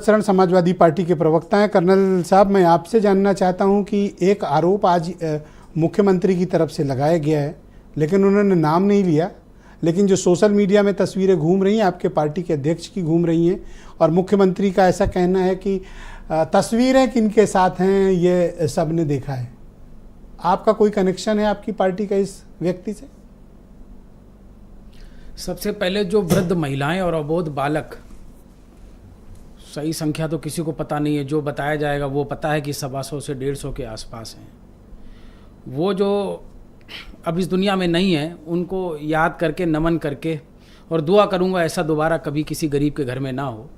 शरण समाजवादी पार्टी के प्रवक्ता हैं। कर्नल साहब, मैं आपसे जानना चाहता हूं कि एक आरोप आज मुख्यमंत्री की तरफ से लगाया गया है, लेकिन उन्होंने नाम नहीं लिया, लेकिन जो सोशल मीडिया में तस्वीरें घूम रही हैं आपके पार्टी के अध्यक्ष की घूम रही हैं और मुख्यमंत्री का ऐसा कहना है कि तस्वीरें किनके साथ हैं ये सब ने देखा है। आपका कोई कनेक्शन है आपकी पार्टी का इस व्यक्ति से? सबसे पहले जो वृद्ध महिलाएं और अबोध बालक, सही संख्या तो किसी को पता नहीं है, जो बताया जाएगा वो पता है कि 125 से 150 के आसपास हैं। वो जो अब इस दुनिया में नहीं है, उनको याद करके, नमन करके, और दुआ करूंगा ऐसा दोबारा कभी किसी गरीब के घर में ना हो।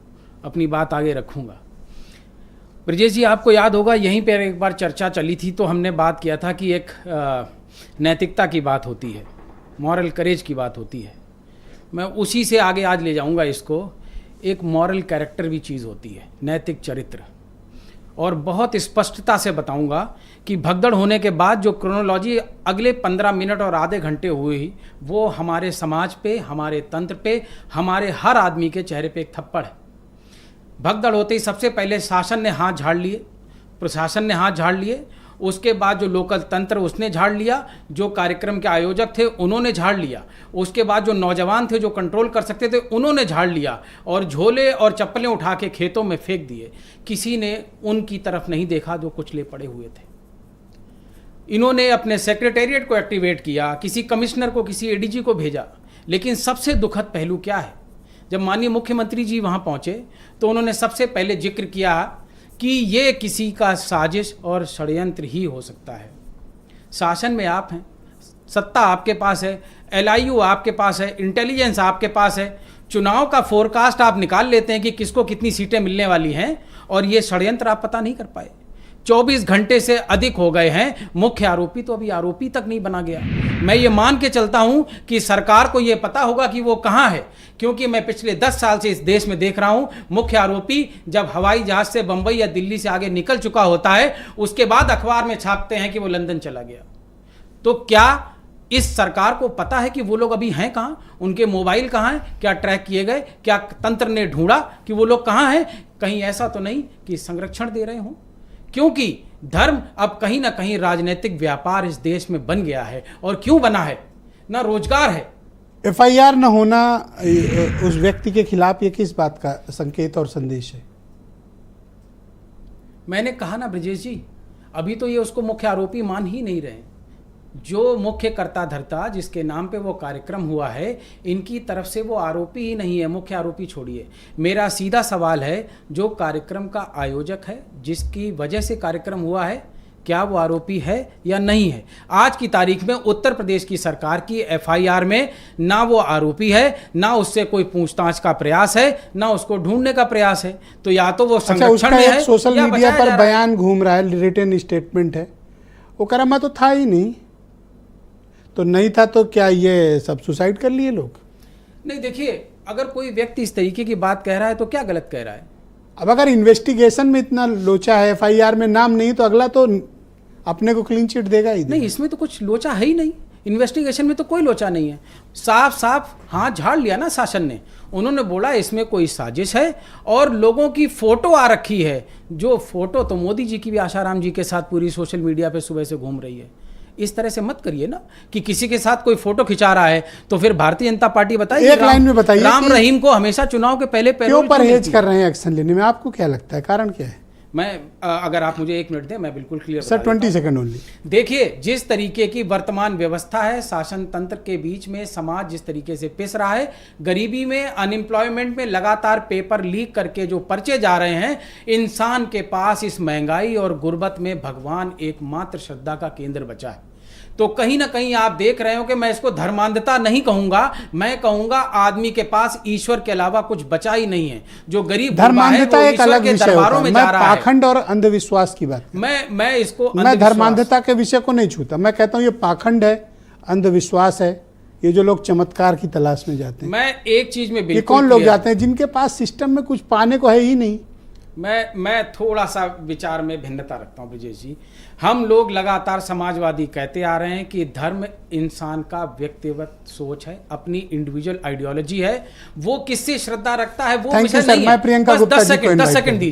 अपनी बात आगे रखूंगा। ब्रजेश जी, आपको याद होगा यहीं पर एक बार चर्चा चली थी तो हमने बात किया था कि एक नैतिकता की बात होती है, मॉरल करेज की बात होती है। मैं उसी से आगे आज ले जाऊंगा इसको। एक मॉरल कैरेक्टर भी चीज़ होती है, नैतिक चरित्र, और बहुत स्पष्टता से बताऊंगा कि भगदड़ होने के बाद जो क्रोनोलॉजी अगले 15 मिनट और आधे घंटे हुई, वो हमारे समाज पे, हमारे तंत्र पे, हमारे हर आदमी के चेहरे पे एक थप्पड़ है। भगदड़ होते ही सबसे पहले शासन ने हाथ झाड़ लिए, प्रशासन ने हाथ झाड़ लिए, उसके बाद जो लोकल तंत्र उसने झाड़ लिया, जो कार्यक्रम के आयोजक थे उन्होंने झाड़ लिया, उसके बाद जो नौजवान थे जो कंट्रोल कर सकते थे उन्होंने झाड़ लिया और झोले और चप्पलें उठा के खेतों में फेंक दिए। किसी ने उनकी तरफ नहीं देखा जो कुचले पड़े हुए थे। इन्होंने अपने सेक्रेटेरिएट को एक्टिवेट किया, किसी कमिश्नर को, किसी एडीजी को भेजा। लेकिन सबसे दुखद पहलू क्या है, जब माननीय मुख्यमंत्री जी वहाँ पहुँचे तो उन्होंने सबसे पहले जिक्र किया कि ये किसी का साजिश और षड्यंत्र ही हो सकता है। शासन में आप हैं, सत्ता आपके पास है, LIU आपके पास है, इंटेलिजेंस आपके पास है, चुनाव का फोरकास्ट आप निकाल लेते हैं कि किसको कितनी सीटें मिलने वाली हैं, और ये षड्यंत्र आप पता नहीं कर पाए। 24 घंटे से अधिक हो गए हैं, मुख्य आरोपी तो अभी आरोपी तक नहीं बना गया। मैं ये मान के चलता हूं कि सरकार को ये पता होगा कि वो कहां है, क्योंकि मैं पिछले 10 साल से इस देश में देख रहा हूं, मुख्य आरोपी जब हवाई जहाज से बंबई या दिल्ली से आगे निकल चुका होता है, उसके बाद अखबार में छापते हैं कि वो लंदन चला गया। तो क्या इस सरकार को पता है कि वो लोग अभी हैं कहां, उनके मोबाइल कहां हैं, क्या ट्रैक किए गए, क्या तंत्र ने ढूंढा कि वो लोग कहां हैं? कहीं ऐसा तो नहीं कि संरक्षण दे रहे हों? क्योंकि धर्म अब कहीं ना कहीं राजनीतिक व्यापार इस देश में बन गया है। और क्यों बना है? ना रोजगार है। FIR न होना उस व्यक्ति के खिलाफ ये किस बात का संकेत और संदेश है? मैंने कहा ना ब्रजेश जी, अभी तो ये उसको मुख्य आरोपी मान ही नहीं रहे। जो मुख्य कर्ता धर्ता जिसके नाम पे वो कार्यक्रम हुआ है, इनकी तरफ से वो आरोपी ही नहीं है। मुख्य आरोपी छोड़िए, मेरा सीधा सवाल है, जो कार्यक्रम का आयोजक है, जिसकी वजह से कार्यक्रम हुआ है, क्या वो आरोपी है या नहीं है? आज की तारीख में उत्तर प्रदेश की सरकार की FIR में ना वो आरोपी है, ना उससे कोई पूछताछ का प्रयास है, ना उसको ढूंढने का प्रयास है। तो या तो वो संरक्षण में है, सोशल मीडिया पर बयान घूम रहा है, रिटन स्टेटमेंट है, वो कह रहा मैं तो था ही नहीं। तो नहीं था तो क्या ये सब सुसाइड कर लिए लोग? नहीं, देखिए, अगर कोई व्यक्ति इस तरीके की बात कह रहा है तो क्या गलत कह रहा है? अब अगर इन्वेस्टिगेशन में इतना लोचा है, FIR में नाम नहीं, तो अगला तो अपने को क्लीन चिट देगा ही। नहीं, इसमें तो कुछ लोचा है ही नहीं। इन्वेस्टिगेशन में तो कोई लोचा नहीं है। साफ साफ हाथ झाड़ लिया ना शासन ने। उन्होंने बोला इसमें कोई साजिश है, और लोगों की फोटो आ रखी है। जो फोटो तो मोदी जी की भी आशाराम जी के साथ पूरी सोशल मीडिया पे सुबह से घूम रही है। इस तरह से मत करिए ना कि किसी के साथ कोई फोटो खिंचा रहा है तो फिर भारतीय जनता पार्टी बताइए, एक लाइन में बताइए, राम रहीम को हमेशा चुनाव के पहले क्यों परहेज कर रहे हैं एक्शन लेने में? आपको क्या लगता है, कारण क्या है? मैं अगर आप मुझे 1 मिनट दें, मैं बिल्कुल क्लियर सर, 20 सेकंड ओनली। देखिए, जिस तरीके की वर्तमान व्यवस्था है, शासन तंत्र के बीच में समाज जिस तरीके से पिस रहा है, गरीबी में, अनएम्प्लॉयमेंट में लगातार पेपर लीक करके जो पर्चे जा रहे हैं, इंसान के पास इस महंगाई और गुर्बत में भगवान एकमात्र श्रद्धा का केंद्र बचा है। तो कहीं ना कहीं आप देख रहे हो कि मैं इसको धर्मांधता नहीं कहूंगा, मैं कहूंगा आदमी के पास ईश्वर के अलावा कुछ बचा ही नहीं है। जो गरीब धर्मांधता एक अलग विषय होता है। मैं पाखंड और अंधविश्वास की बात, मैं इसको, मैं धर्मांधता के विषय को नहीं छूता। मैं कहता हूं ये पाखंड है, अंधविश्वास है। ये जो लोग चमत्कार की तलाश में जाते हैं, मैं एक चीज में बिल्कुल, ये कौन लोग जाते हैं जिनके पास सिस्टम में कुछ पाने को है ही नहीं? मैं थोड़ा सा विचार में भिन्नता रखता हूँ ब्रिजेश जी। हम लोग लगातार समाजवादी कहते आ रहे हैं कि धर्म इंसान का व्यक्तिगत सोच है, अपनी इंडिविजुअल आइडियोलॉजी है, वो किससे श्रद्धा रखता है वो थैंक विषय यू सर, नहीं मैं है। प्रियंका बस गुप्ता 10 जी को सेकंड invite 10 सेकंड करूं। दीजिए।